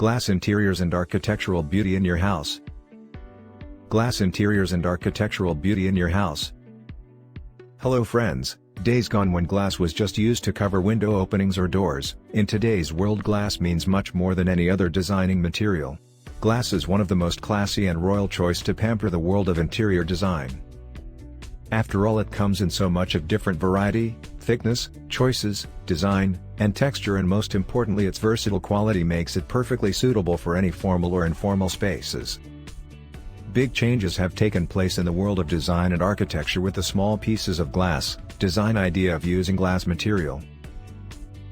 Glass interiors and architectural beauty in your house. Glass interiors and architectural beauty in your house. Hello friends, days gone when glass was just used to cover window openings or doors. In today's world, glass means much more than any other designing material. Glass is one of the most classy and royal choice to pamper the world of interior design. After all, it comes in so much of different variety, thickness, choices, design, and texture, and most importantly its versatile quality makes it perfectly suitable for any formal or informal spaces. Big changes have taken place in the world of design and architecture with the small pieces of glass design idea of using glass material.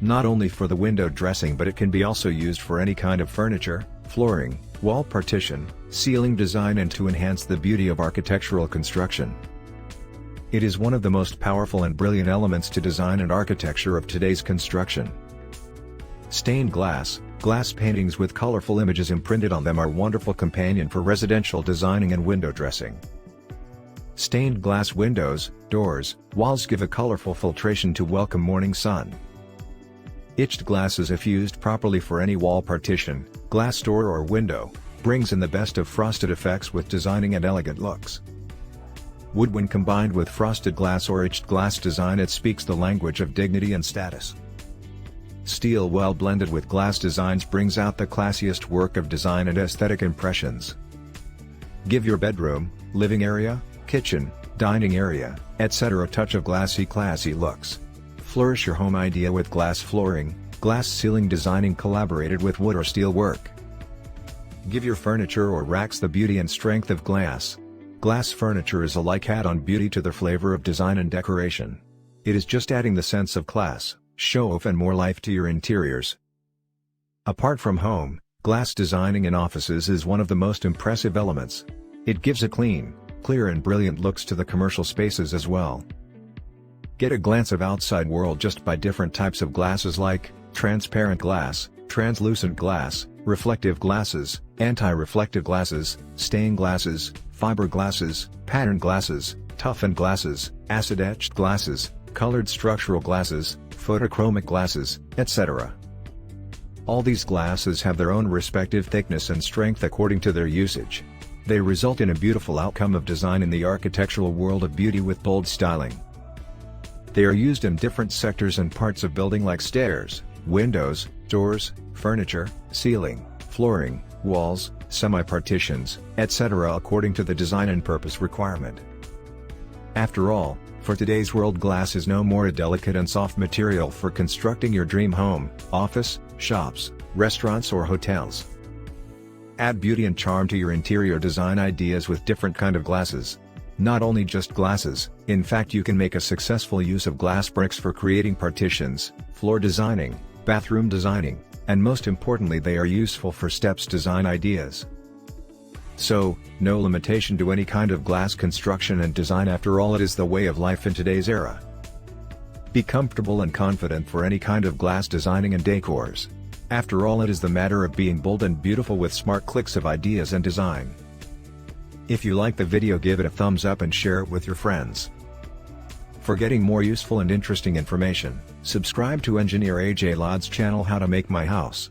Not only for the window dressing, but it can be also used for any kind of furniture, flooring, wall partition, ceiling design, and to enhance the beauty of architectural construction. It is one of the most powerful and brilliant elements to design and architecture of today's construction. Stained glass paintings with colorful images imprinted on them are a wonderful companion for residential designing and window dressing. Stained glass windows, doors, walls give a colorful filtration to welcome morning sun. Etched glass is, if used properly for any wall partition, glass door or window, brings in the best of frosted effects with designing and elegant looks. Wood, when combined with frosted glass or etched glass design, it speaks the language of dignity and status. Steel, well blended with glass designs, brings out the classiest work of design and aesthetic impressions. Give your bedroom, living area, kitchen, dining area, etc. a touch of classy looks. Flourish your home idea with glass flooring, glass ceiling designing collaborated with wood or steel work. Give your furniture or racks the beauty and strength of glass. Glass furniture is a like add-on beauty to the flavor of design and decoration. It is just adding the sense of class, show-off and more life to your interiors. Apart from home, glass designing in offices is one of the most impressive elements. It gives a clean, clear and brilliant looks to the commercial spaces as well. Get a glance of outside world just by different types of glasses like transparent glass, translucent glass, reflective glasses, anti-reflective glasses, stained glasses, fiber glasses, patterned glasses, toughened glasses, acid-etched glasses, colored structural glasses, photochromic glasses, etc. All these glasses have their own respective thickness and strength according to their usage. They result in a beautiful outcome of design in the architectural world of beauty with bold styling. They are used in different sectors and parts of building like stairs, windows, doors, furniture, ceiling, flooring, walls, semi-partitions, etc. according to the design and purpose requirement. After all, for today's world, glass is no more a delicate and soft material for constructing your dream home, office, shops, restaurants or hotels. Add beauty and charm to your interior design ideas with different kind of glasses. Not only just glasses, in fact you can make a successful use of glass bricks for creating partitions, floor designing, bathroom designing, and most importantly they are useful for steps design ideas. So, no limitation to any kind of glass construction and design. After all, it is the way of life in today's era. Be comfortable and confident for any kind of glass designing and decors. After all, it is the matter of being bold and beautiful with smart clicks of ideas and design. If you like the video, give it a thumbs up and share it with your friends. For getting more useful and interesting information, subscribe to Engineer AJ Lod's channel How to Make My House.